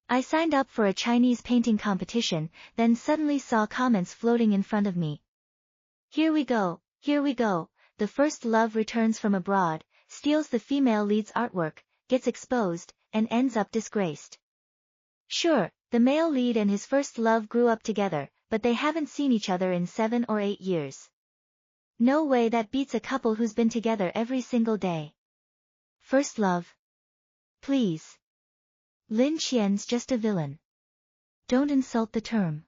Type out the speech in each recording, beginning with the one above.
I signed up for a Chinese painting competition, then suddenly saw comments floating in front of me. Here we go, the first love returns from abroad, steals the female lead's artwork, gets exposed, and ends up disgraced. Sure, the male lead and his first love grew up together, but they haven't seen each other in 7 or 8 years. No way that beats a couple who's been together every single day. First love. Please. Lin Qian's just a villain. Don't insult the term.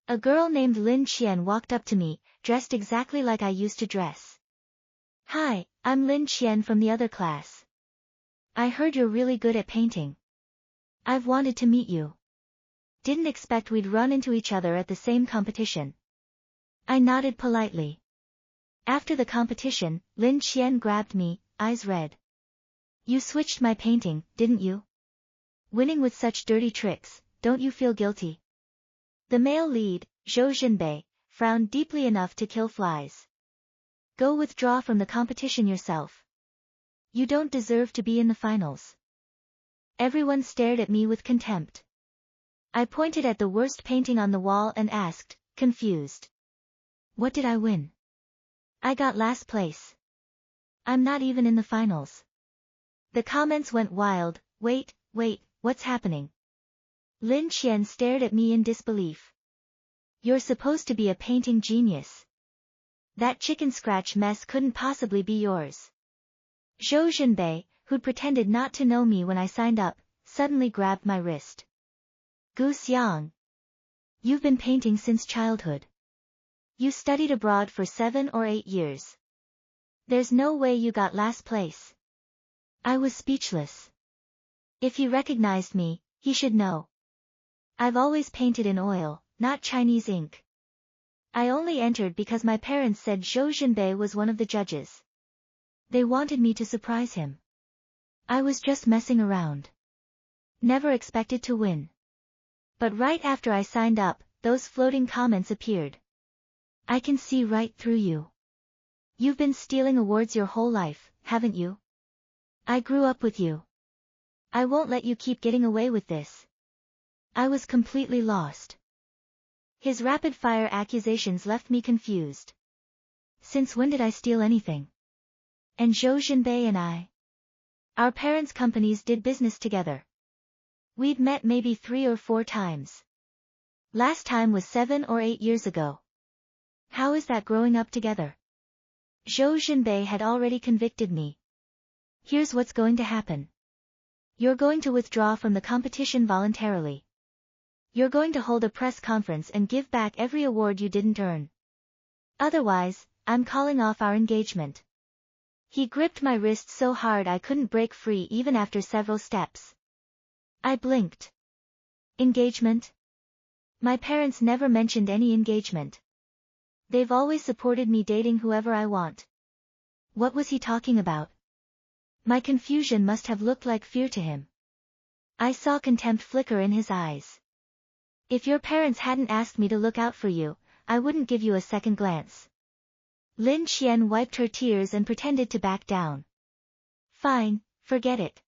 A girl named Lin Qian walked up to me, dressed exactly like I used to dress. Hi, I'm Lin Qian from the other class. I heard you're really good at painting. I've wanted to meet you. Didn't expect we'd run into each other at the same competition. I nodded politely. After the competition, Lin Qian grabbed me, eyes red. You switched my painting, didn't you? Winning with such dirty tricks, don't you feel guilty? The male lead, Zhou Jinbei, frowned deeply enough to kill flies. Go withdraw from the competition yourself. You don't deserve to be in the finals. Everyone stared at me with contempt. I pointed at the worst painting on the wall and asked, confused. What did I win? I got last place. I'm not even in the finals. The comments went wild. Wait, what's happening? Lin Qian stared at me in disbelief. You're supposed to be a painting genius. That chicken scratch mess couldn't possibly be yours. Zhou Jinbei, who'd pretended not to know me when I signed up, suddenly grabbed my wrist. Gu Xiang. You've been painting since childhood. You studied abroad for 7 or 8 years. There's no way you got last place. I was speechless. If he recognized me, he should know. I've always painted in oil, not Chinese ink. I only entered because my parents said Zhou Jinbei was one of the judges. They wanted me to surprise him. I was just messing around. Never expected to win. But right after I signed up, those floating comments appeared. I can see right through you. You've been stealing awards your whole life, haven't you? I grew up with you. I won't let you keep getting away with this. I was completely lost. His rapid-fire accusations left me confused. Since when did I steal anything? And Zhou Jinbei and I? Our parents' companies did business together. We'd met maybe 3 or 4 times. Last time was 7 or 8 years ago. How is that growing up together? Zhou Jinbei had already convicted me. Here's what's going to happen. You're going to withdraw from the competition voluntarily. You're going to hold a press conference and give back every award you didn't earn. Otherwise, I'm calling off our engagement. He gripped my wrist so hard I couldn't break free even after several steps. I blinked. Engagement? My parents never mentioned any engagement. They've always supported me dating whoever I want. What was he talking about? My confusion must have looked like fear to him. I saw contempt flicker in his eyes. If your parents hadn't asked me to look out for you, I wouldn't give you a second glance. Lin Qian wiped her tears and pretended to back down. Fine, forget it.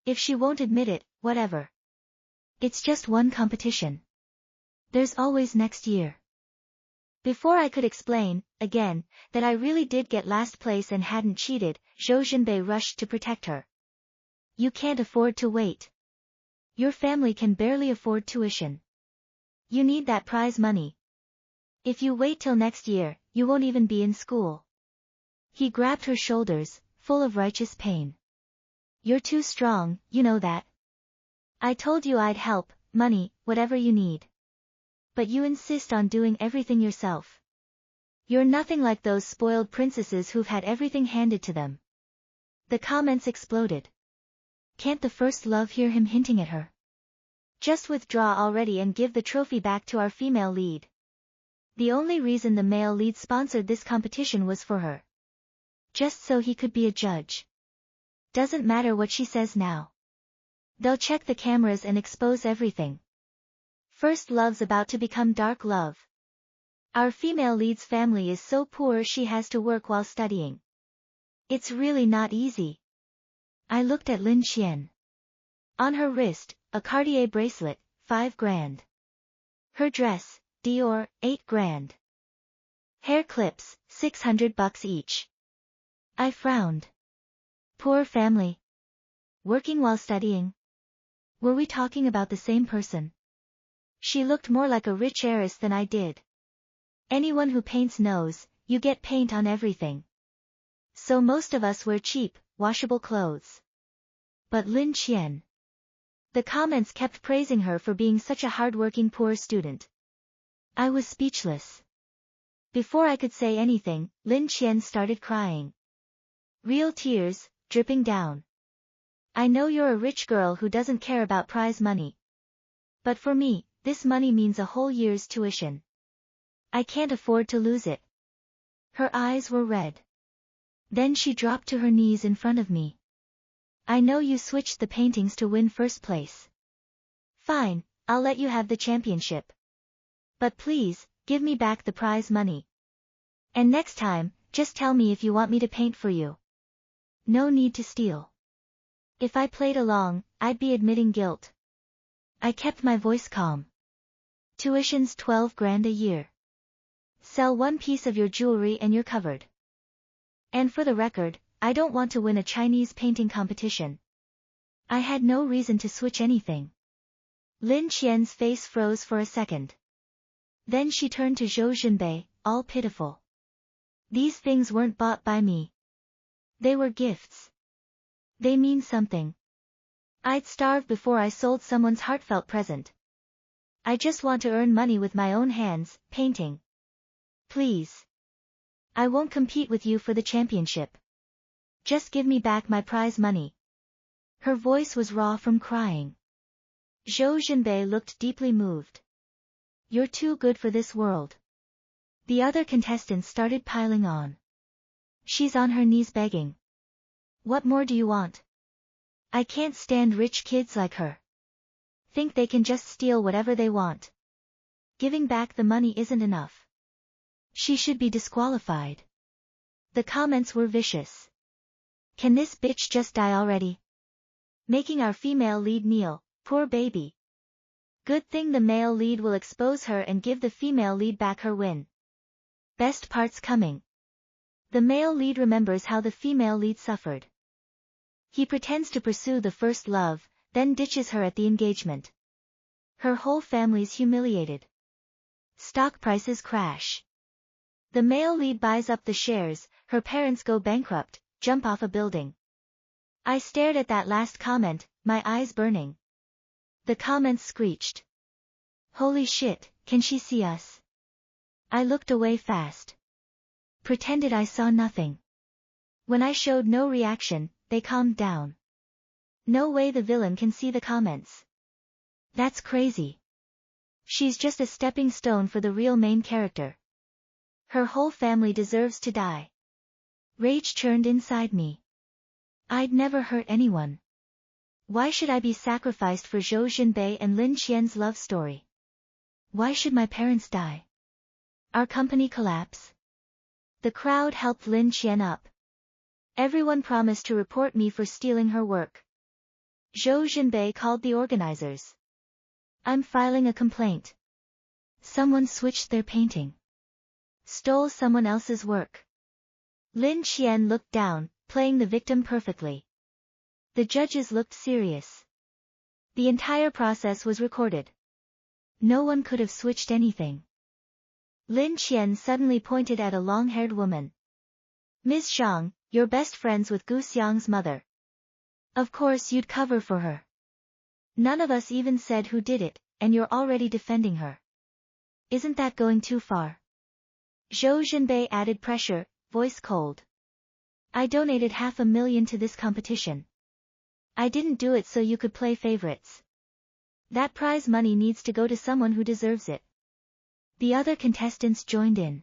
If she won't admit it, whatever. It's just one competition. There's always next year. Before I could explain, again, that I really did get last place and hadn't cheated, Zhou Jinbei rushed to protect her. You can't afford to wait. Your family can barely afford tuition. You need that prize money. If you wait till next year, you won't even be in school. He grabbed her shoulders, full of righteous pain. You're too strong, you know that. I told you I'd help, money, whatever you need. But you insist on doing everything yourself. You're nothing like those spoiled princesses who've had everything handed to them. The comments exploded. Can't the first love hear him hinting at her? Just withdraw already and give the trophy back to our female lead. The only reason the male lead sponsored this competition was for her. Just so he could be a judge. Doesn't matter what she says now. They'll check the cameras and expose everything. First love's about to become dark love. Our female lead's family is so poor she has to work while studying. It's really not easy. I looked at Lin Qian. On her wrist, a Cartier bracelet, 5 grand. Her dress, Dior, 8 grand. Hair clips, $600 each. I frowned. Poor family. Working while studying. Were we talking about the same person? She looked more like a rich heiress than I did. Anyone who paints knows, you get paint on everything. So most of us wear cheap, washable clothes. But Lin Qian. The comments kept praising her for being such a hardworking poor student. I was speechless. Before I could say anything, Lin Qian started crying. Real tears, dripping down. I know you're a rich girl who doesn't care about prize money. But for me, this money means a whole year's tuition. I can't afford to lose it. Her eyes were red. Then she dropped to her knees in front of me. I know you switched the paintings to win first place. Fine, I'll let you have the championship. But please, give me back the prize money. And next time, just tell me if you want me to paint for you. No need to steal. If I played along, I'd be admitting guilt. I kept my voice calm. Tuition's 12 grand a year. Sell one piece of your jewelry and you're covered. And for the record, I don't want to win a Chinese painting competition. I had no reason to switch anything. Lin Qian's face froze for a second. Then she turned to Zhou Zhenbei, all pitiful. These things weren't bought by me. They were gifts. They mean something. I'd starve before I sold someone's heartfelt present. I just want to earn money with my own hands, painting. Please. I won't compete with you for the championship. Just give me back my prize money. Her voice was raw from crying. Zhou Zhenbei looked deeply moved. You're too good for this world. The other contestants started piling on. She's on her knees begging. What more do you want? I can't stand rich kids like her. Think they can just steal whatever they want. Giving back the money isn't enough. She should be disqualified. The comments were vicious. Can this bitch just die already? Making our female lead kneel, poor baby. Good thing the male lead will expose her and give the female lead back her win. Best part's coming. The male lead remembers how the female lead suffered. He pretends to pursue the first love, then ditches her at the engagement. Her whole family's humiliated. Stock prices crash. The male lead buys up the shares, her parents go bankrupt, jump off a building. I stared at that last comment, my eyes burning. The comments screeched. Holy shit, can she see us? I looked away fast. Pretended I saw nothing. When I showed no reaction, they calmed down. No way the villain can see the comments. That's crazy. She's just a stepping stone for the real main character. Her whole family deserves to die. Rage churned inside me. I'd never hurt anyone. Why should I be sacrificed for Zhou Zhenbei and Lin Qian's love story? Why should my parents die? Our company collapse? The crowd helped Lin Qian up. Everyone promised to report me for stealing her work. Zhou Zhenbei called the organizers. I'm filing a complaint. Someone switched their painting. Stole someone else's work. Lin Qian looked down, playing the victim perfectly. The judges looked serious. The entire process was recorded. No one could have switched anything. Lin Qian suddenly pointed at a long-haired woman. Ms. Zhang, you're best friends with Gu Xiang's mother. Of course you'd cover for her. None of us even said who did it, and you're already defending her. Isn't that going too far? Zhou Zhenbei added pressure, voice cold. I donated $500,000 to this competition. I didn't do it so you could play favorites. That prize money needs to go to someone who deserves it. The other contestants joined in.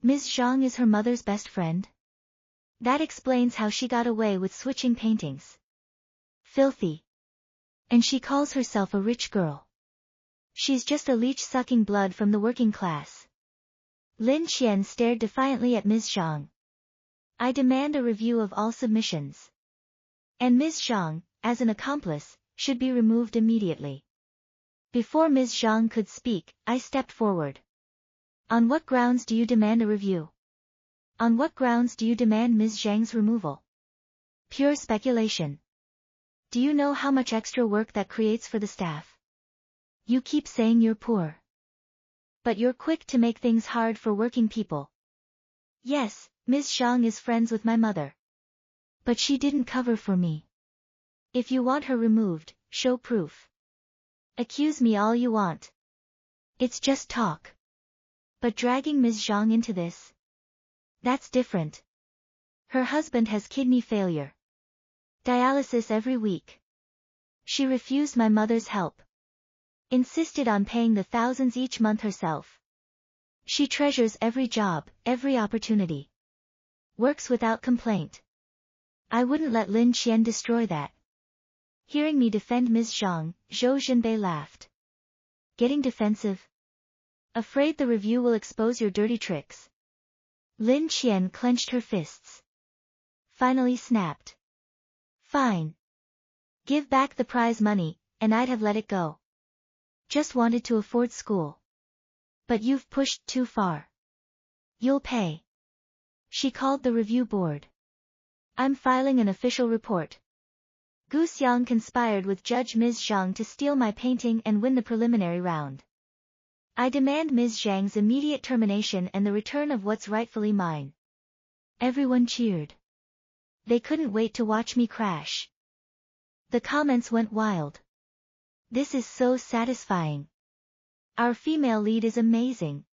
Ms. Zhang is her mother's best friend? That explains how she got away with switching paintings. Filthy. And she calls herself a rich girl. She's just a leech sucking blood from the working class. Lin Qian stared defiantly at Ms. Zhang. I demand a review of all submissions. And Ms. Zhang, as an accomplice, should be removed immediately. Before Ms. Zhang could speak, I stepped forward. On what grounds do you demand a review? On what grounds do you demand Ms. Zhang's removal? Pure speculation. Do you know how much extra work that creates for the staff? You keep saying you're poor. But you're quick to make things hard for working people. Yes, Ms. Zhang is friends with my mother. But she didn't cover for me. If you want her removed, show proof. Accuse me all you want. It's just talk. But dragging Ms. Zhang into this? That's different. Her husband has kidney failure. Dialysis every week. She refused my mother's help. Insisted on paying the thousands each month herself. She treasures every job, every opportunity. Works without complaint. I wouldn't let Lin Qian destroy that. Hearing me defend Ms. Zhang, Zhou Zhenbei laughed. Getting defensive? Afraid the review will expose your dirty tricks? Lin Qian clenched her fists. Finally snapped. Fine. Give back the prize money, and I'd have let it go. Just wanted to afford school. But you've pushed too far. You'll pay. She called the review board. I'm filing an official report. Gu Xiang conspired with Judge Ms. Zhang to steal my painting and win the preliminary round. I demand Ms. Zhang's immediate termination and the return of what's rightfully mine. Everyone cheered. They couldn't wait to watch me crash. The comments went wild. This is so satisfying. Our female lead is amazing.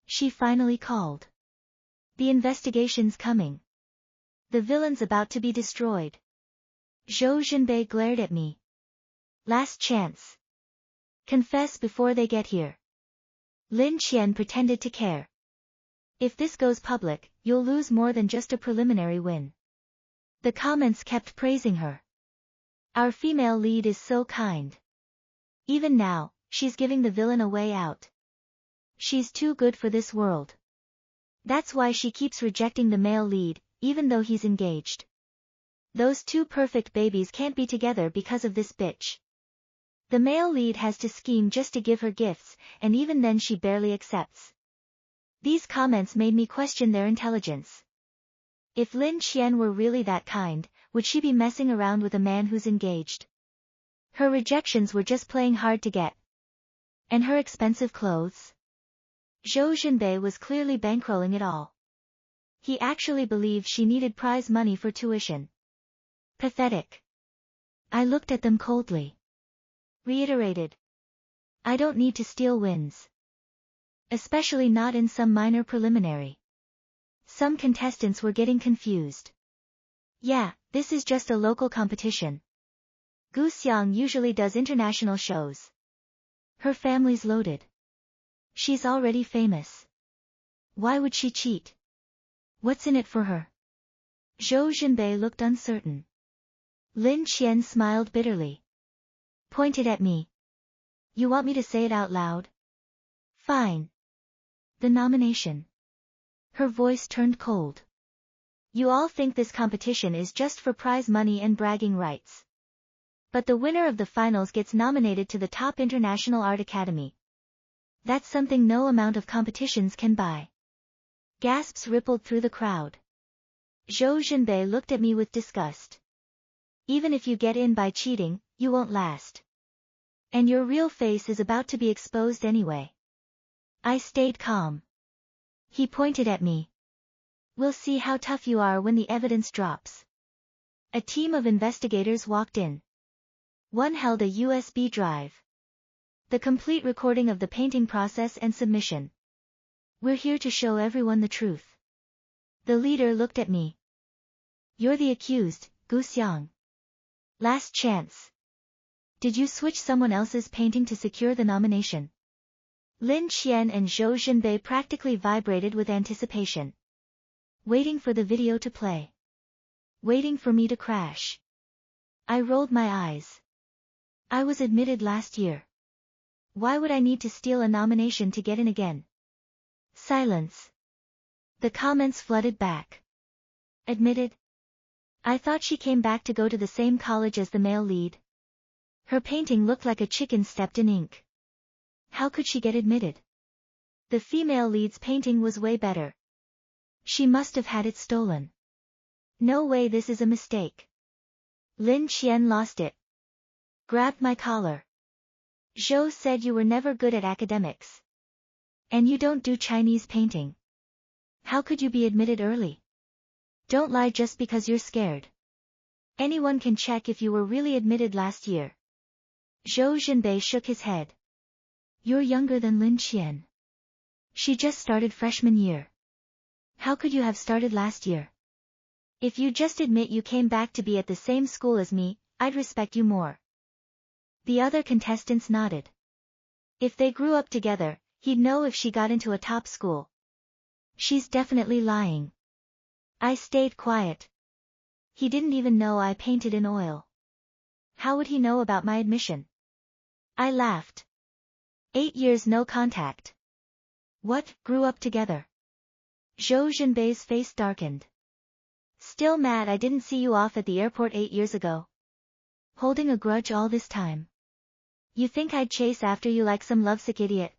She finally called. The investigation's coming. The villain's about to be destroyed. Zhou Zhenbei glared at me. Last chance. Confess before they get here. Lin Qian pretended to care. If this goes public, you'll lose more than just a preliminary win. The comments kept praising her. Our female lead is so kind. Even now, she's giving the villain a way out. She's too good for this world. That's why she keeps rejecting the male lead, even though he's engaged. Those two perfect babies can't be together because of this bitch. The male lead has to scheme just to give her gifts, and even then she barely accepts. These comments made me question their intelligence. If Lin Qian were really that kind, would she be messing around with a man who's engaged? Her rejections were just playing hard to get. And her expensive clothes? Zhou Zhenbei was clearly bankrolling it all. He actually believed she needed prize money for tuition. Pathetic. I looked at them coldly. Reiterated. I don't need to steal wins. Especially not in some minor preliminary. Some contestants were getting confused. Yeah, this is just a local competition. Gu Xiang usually does international shows. Her family's loaded. She's already famous. Why would she cheat? What's in it for her? Zhou Zhenbei looked uncertain. Lin Qian smiled bitterly. Pointed at me. You want me to say it out loud? Fine. The nomination. Her voice turned cold. You all think this competition is just for prize money and bragging rights. But the winner of the finals gets nominated to the top International Art Academy. That's something no amount of competitions can buy. Gasps rippled through the crowd. Zhou Zhenbei looked at me with disgust. Even if you get in by cheating, you won't last. And your real face is about to be exposed anyway. I stayed calm. He pointed at me. We'll see how tough you are when the evidence drops. A team of investigators walked in. One held a USB drive. The complete recording of the painting process and submission. We're here to show everyone the truth. The leader looked at me. You're the accused, Gu Xiang. Last chance. Did you switch someone else's painting to secure the nomination? Lin Qian and Zhou Zhenbei practically vibrated with anticipation. Waiting for the video to play. Waiting for me to crash. I rolled my eyes. I was admitted last year. Why would I need to steal a nomination to get in again? Silence. The comments flooded back. Admitted? I thought she came back to go to the same college as the male lead. Her painting looked like a chicken stepped in ink. How could she get admitted? The female lead's painting was way better. She must have had it stolen. No way, this is a mistake. Lin Qian lost it. Grabbed my collar. Zhou said you were never good at academics. And you don't do Chinese painting. How could you be admitted early? Don't lie just because you're scared. Anyone can check if you were really admitted last year. Zhou Zhenbei shook his head. You're younger than Lin Qian. She just started freshman year. How could you have started last year? If you just admit you came back to be at the same school as me, I'd respect you more. The other contestants nodded. If they grew up together, he'd know if she got into a top school. She's definitely lying. I stayed quiet. He didn't even know I painted in oil. How would he know about my admission? I laughed. 8 years no contact. What, grew up together? Zhou Zhenbei's face darkened. Still mad I didn't see you off at the airport 8 years ago? Holding a grudge all this time? You think I'd chase after you like some lovesick idiot?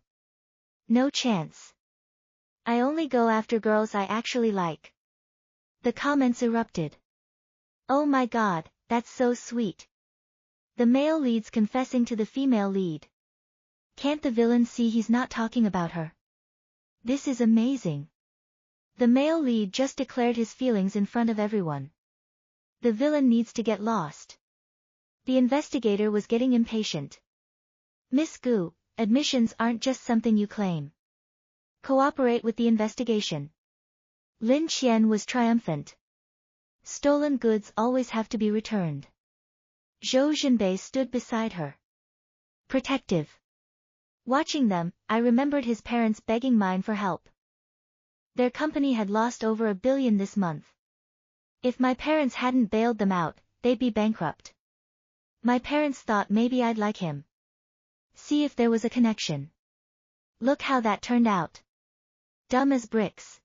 No chance. I only go after girls I actually like. The comments erupted. Oh my god, that's so sweet. The male lead's confessing to the female lead. Can't the villain see he's not talking about her? This is amazing. The male lead just declared his feelings in front of everyone. The villain needs to get lost. The investigator was getting impatient. Miss Gu, admissions aren't just something you claim. Cooperate with the investigation. Lin Qian was triumphant. Stolen goods always have to be returned. Zhou Zhenbei stood beside her. Protective. Watching them, I remembered his parents begging mine for help. Their company had lost over $1 billion this month. If my parents hadn't bailed them out, they'd be bankrupt. My parents thought maybe I'd like him. See if there was a connection. Look how that turned out. Dumb as bricks.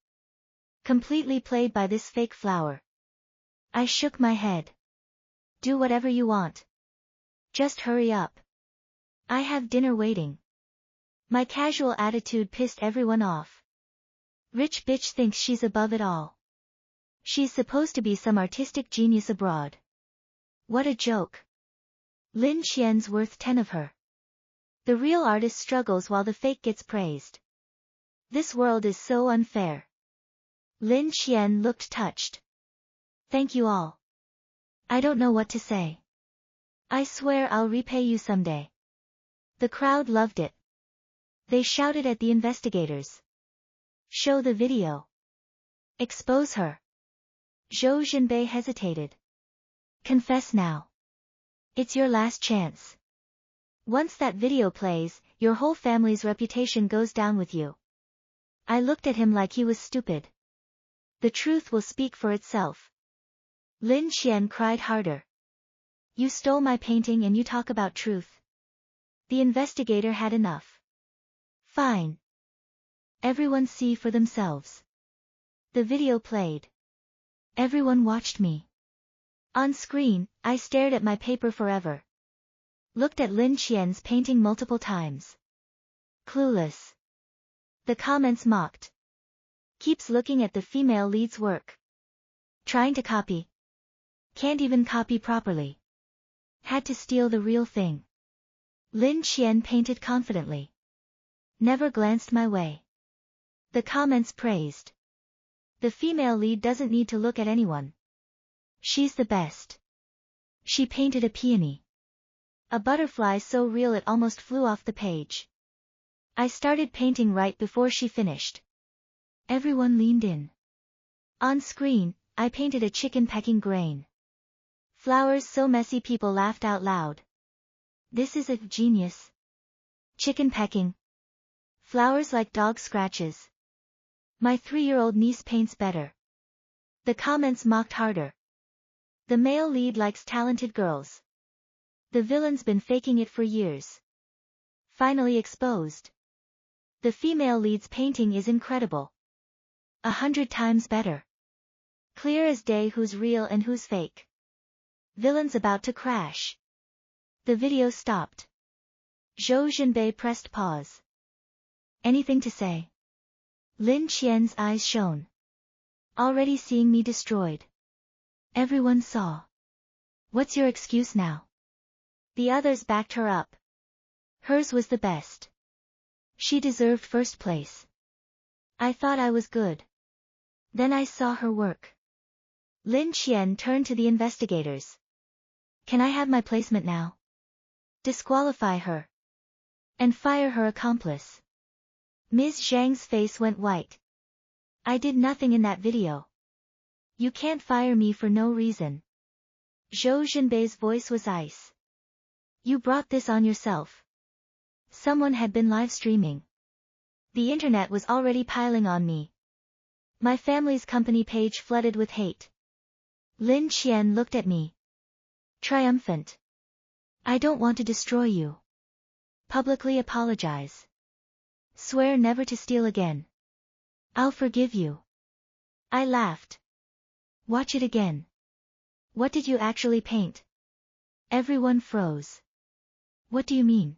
Completely played by this fake flower. I shook my head. Do whatever you want. Just hurry up. I have dinner waiting. My casual attitude pissed everyone off. Rich bitch thinks she's above it all. She's supposed to be some artistic genius abroad. What a joke. Lin Qian's worth 10 of her. The real artist struggles while the fake gets praised. This world is so unfair. Lin Qian looked touched. Thank you all. I don't know what to say. I swear I'll repay you someday. The crowd loved it. They shouted at the investigators. Show the video. Expose her. Zhou Zhenbei hesitated. Confess now. It's your last chance. Once that video plays, your whole family's reputation goes down with you. I looked at him like he was stupid. The truth will speak for itself. Lin Qian cried harder. You stole my painting and you talk about truth. The investigator had enough. Fine. Everyone see for themselves. The video played. Everyone watched me. On screen, I stared at my paper forever. Looked at Lin Qian's painting multiple times. Clueless. The comments mocked. Keeps looking at the female lead's work. Trying to copy. Can't even copy properly. Had to steal the real thing. Lin Qian painted confidently. Never glanced my way. The comments praised. The female lead doesn't need to look at anyone. She's the best. She painted a peony. A butterfly so real it almost flew off the page. I started painting right before she finished. Everyone leaned in. On screen, I painted a chicken pecking grain. Flowers so messy people laughed out loud. This is a genius. Chicken pecking. Flowers like dog scratches. My 3-year-old niece paints better. The comments mocked harder. The male lead likes talented girls. The villain's been faking it for years. Finally exposed. The female lead's painting is incredible. 100 times better. Clear as day who's real and who's fake. Villain's about to crash. The video stopped. Zhou Zhenbei pressed pause. Anything to say? Lin Qian's eyes shone. Already seeing me destroyed. Everyone saw. What's your excuse now? The others backed her up. Hers was the best. She deserved first place. I thought I was good. Then I saw her work. Lin Qian turned to the investigators. Can I have my placement now? Disqualify her. And fire her accomplice. Ms. Zhang's face went white. I did nothing in that video. You can't fire me for no reason. Zhou Zhenbei's voice was ice. You brought this on yourself. Someone had been live streaming. The internet was already piling on me. My family's company page flooded with hate. Lin Qian looked at me. Triumphant. I don't want to destroy you. Publicly apologize. Swear never to steal again. I'll forgive you. I laughed. Watch it again. What did you actually paint? Everyone froze. What do you mean?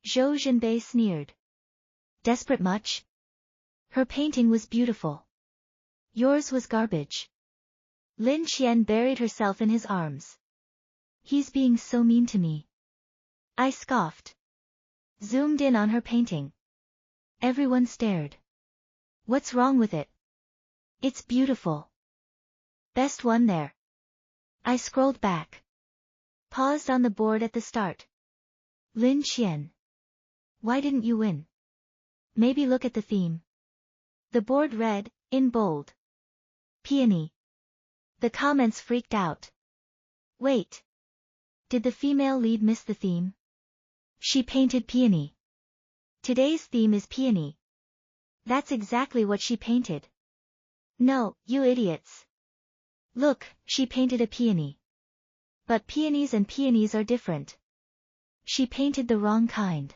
Zhou Zhenbei sneered. Desperate much? Her painting was beautiful. Yours was garbage. Lin Qian buried herself in his arms. He's being so mean to me. I scoffed. Zoomed in on her painting. Everyone stared. What's wrong with it? It's beautiful. Best one there. I scrolled back. Paused on the board at the start. Lin Qian. Why didn't you win? Maybe look at the theme. The board read, in bold. Peony. The comments freaked out. Wait. Did the female lead miss the theme? She painted peony. Today's theme is peony. That's exactly what she painted. No, you idiots. Look, she painted a peony. But peonies and peonies are different. She painted the wrong kind.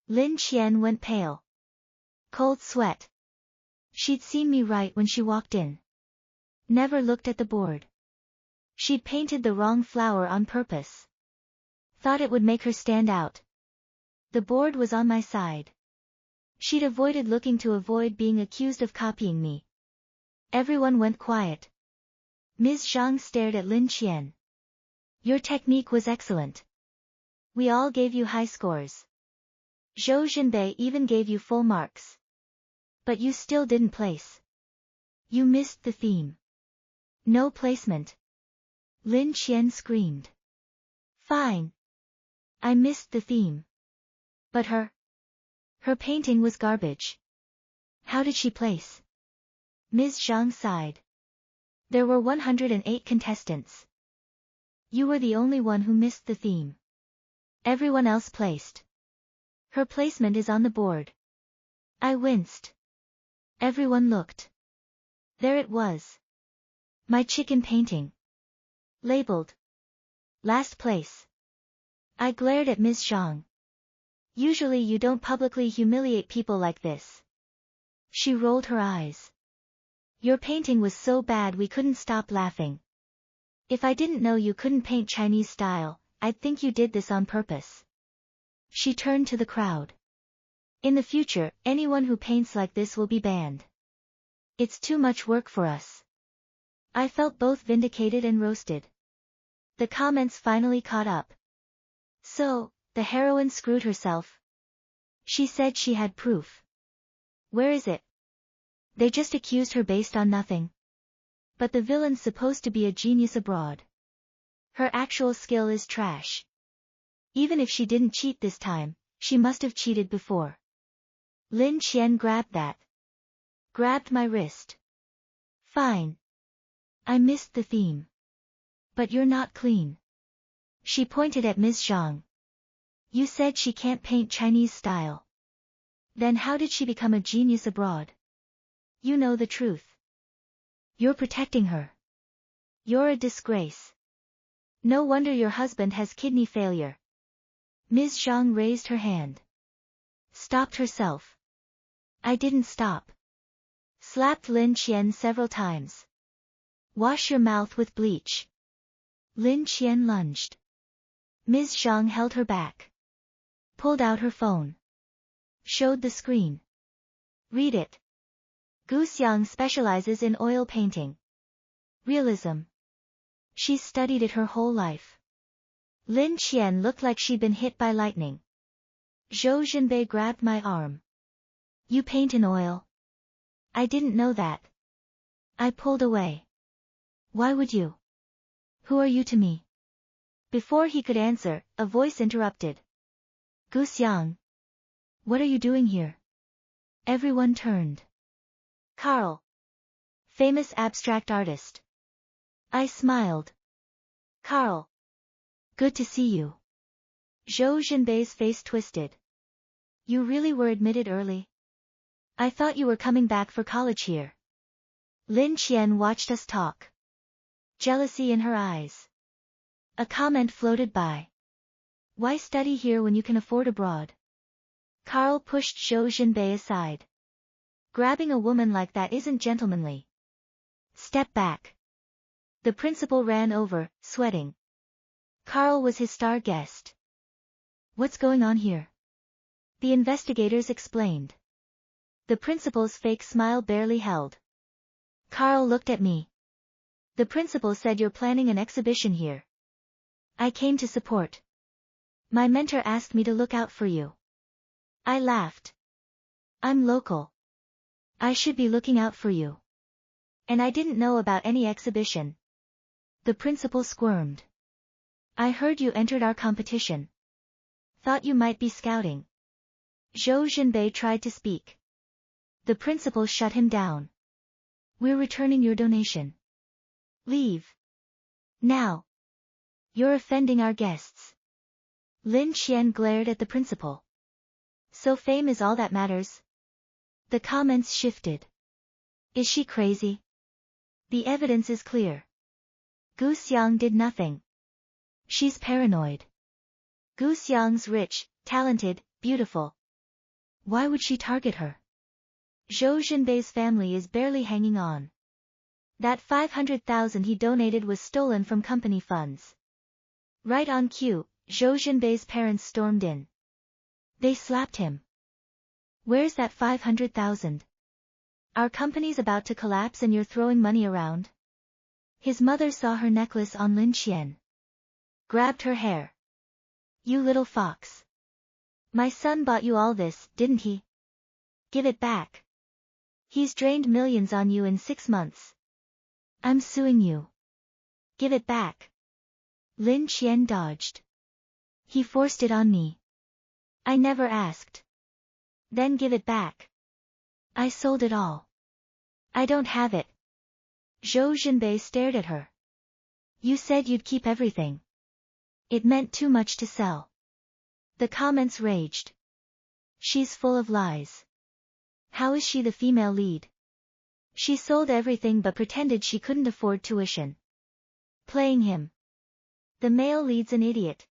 Lin Qian went pale. Cold sweat. She'd seen me right when she walked in. Never looked at the board. She'd painted the wrong flower on purpose. Thought it would make her stand out. The board was on my side. She'd avoided looking to avoid being accused of copying me. Everyone went quiet. Ms. Zhang stared at Lin Qian. Your technique was excellent. We all gave you high scores. Zhou Zhenbei even gave you full marks. But you still didn't place. You missed the theme. No placement. Lin Qian screamed. Fine. I missed the theme. But her painting was garbage. How did she place? Ms. Zhang sighed. There were 108 contestants. You were the only one who missed the theme. Everyone else placed. Her placement is on the board. I winced. Everyone looked. There it was. My chicken painting. Labeled. Last place. I glared at Ms. Zhang. Usually you don't publicly humiliate people like this. She rolled her eyes. Your painting was so bad we couldn't stop laughing. If I didn't know you couldn't paint Chinese style, I'd think you did this on purpose. She turned to the crowd. In the future, anyone who paints like this will be banned. It's too much work for us. I felt both vindicated and roasted. The comments finally caught up. So, the heroine screwed herself. She said she had proof. Where is it? They just accused her based on nothing. But the villain's supposed to be a genius abroad. Her actual skill is trash. Even if she didn't cheat this time, she must have cheated before. Lin Qian grabbed that. Grabbed my wrist. Fine. I missed the theme. But you're not clean. She pointed at Ms. Zhang. You said she can't paint Chinese style. Then how did she become a genius abroad? You know the truth. You're protecting her. You're a disgrace. No wonder your husband has kidney failure. Ms. Zhang raised her hand. Stopped herself. I didn't stop. Slapped Lin Qian several times. Wash your mouth with bleach. Lin Qian lunged. Ms. Zhang held her back. Pulled out her phone. Showed the screen. Read it. Gu Xiang specializes in oil painting. Realism. She's studied it her whole life. Lin Qian looked like she'd been hit by lightning. Zhou Zhenbei grabbed my arm. You paint in oil? I didn't know that. I pulled away. Why would you? Who are you to me? Before he could answer, a voice interrupted. Gu Xiang. What are you doing here? Everyone turned. Carl. Famous abstract artist. I smiled. Carl. Good to see you. Zhou Zhenbei's face twisted. You really were admitted early? I thought you were coming back for college here. Lin Qian watched us talk. Jealousy in her eyes. A comment floated by. Why study here when you can afford abroad? Carl pushed Zhou Zhenbei aside. Grabbing a woman like that isn't gentlemanly. Step back. The principal ran over, sweating. Carl was his star guest. What's going on here? The investigators explained. The principal's fake smile barely held. Carl looked at me. The principal said you're planning an exhibition here. I came to support. My mentor asked me to look out for you. I laughed. I'm local. I should be looking out for you. And I didn't know about any exhibition. The principal squirmed. I heard you entered our competition. Thought you might be scouting. Zhou Zhenbei tried to speak. The principal shut him down. We're returning your donation. Leave. Now. You're offending our guests. Lin Qian glared at the principal. So fame is all that matters? The comments shifted. Is she crazy? The evidence is clear. Gu Xiang did nothing. She's paranoid. Gu Xiang's rich, talented, beautiful. Why would she target her? Zhou Zhenbei's family is barely hanging on. That 500,000 he donated was stolen from company funds. Right on cue, Zhou Zhenbei's parents stormed in. They slapped him. Where's that 500,000? Our company's about to collapse and you're throwing money around? His mother saw her necklace on Lin Qian. Grabbed her hair. You little fox. My son bought you all this, didn't he? Give it back. He's drained millions on you in 6 months. I'm suing you. Give it back. Lin Qian dodged. He forced it on me. I never asked. Then give it back. I sold it all. I don't have it. Zhou Zhenbei stared at her. You said you'd keep everything. It meant too much to sell. The comments raged. She's full of lies. How is she the female lead? She sold everything but pretended she couldn't afford tuition. Playing him. The male lead's an idiot.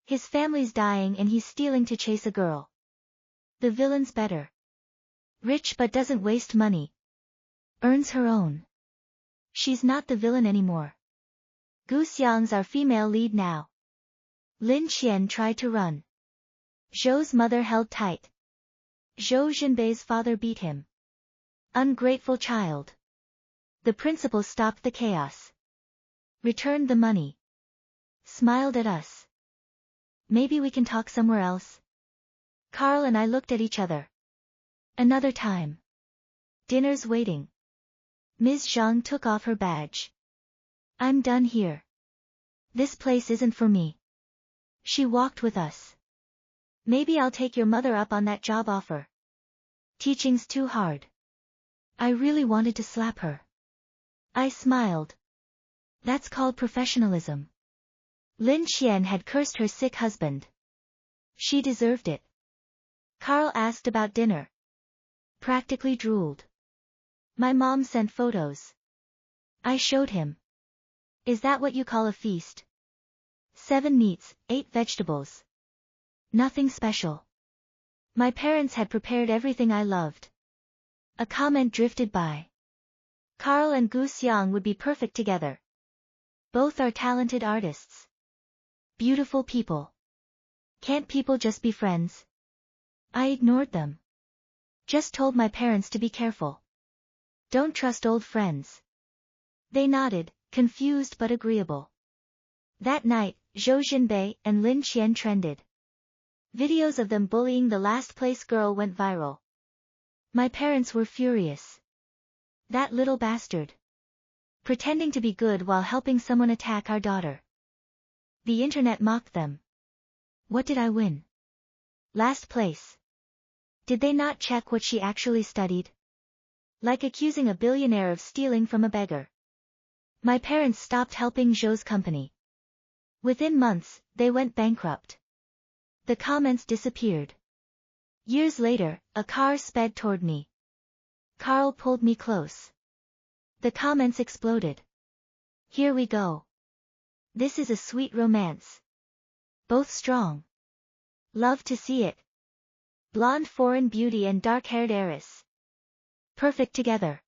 His family's dying and he's stealing to chase a girl. The villain's better. Rich but doesn't waste money. Earns her own. She's not the villain anymore. Gu Xiang's our female lead now. Lin Qian tried to run. Zhou's mother held tight. Zhou Zhenbei's father beat him. Ungrateful child. The principal stopped the chaos. Returned the money. Smiled at us. Maybe we can talk somewhere else? Carl and I looked at each other. Another time. Dinner's waiting. Ms. Zhang took off her badge. I'm done here. This place isn't for me. She walked with us. Maybe I'll take your mother up on that job offer. Teaching's too hard. I really wanted to slap her. I smiled. That's called professionalism. Lin Qian had cursed her sick husband. She deserved it. Carl asked about dinner. Practically drooled. My mom sent photos. I showed him. Is that what you call a feast? 7 meats, 8 vegetables. Nothing special. My parents had prepared everything I loved. A comment drifted by. Carl and Gu Xiang would be perfect together. Both are talented artists. Beautiful people. Can't people just be friends? I ignored them. Just told my parents to be careful. Don't trust old friends. They nodded, confused but agreeable. That night, Zhou Jinbei and Lin Qian trended. Videos of them bullying the last place girl went viral. My parents were furious. That little bastard. Pretending to be good while helping someone attack our daughter. The internet mocked them. What did I win? Last place. Did they not check what she actually studied? Like accusing a billionaire of stealing from a beggar. My parents stopped helping Zhou's company. Within months, they went bankrupt. The comments disappeared. Years later, a car sped toward me. Carl pulled me close. The comments exploded. Here we go. This is a sweet romance. Both strong. Love to see it. Blonde foreign beauty and dark-haired heiress. Perfect together.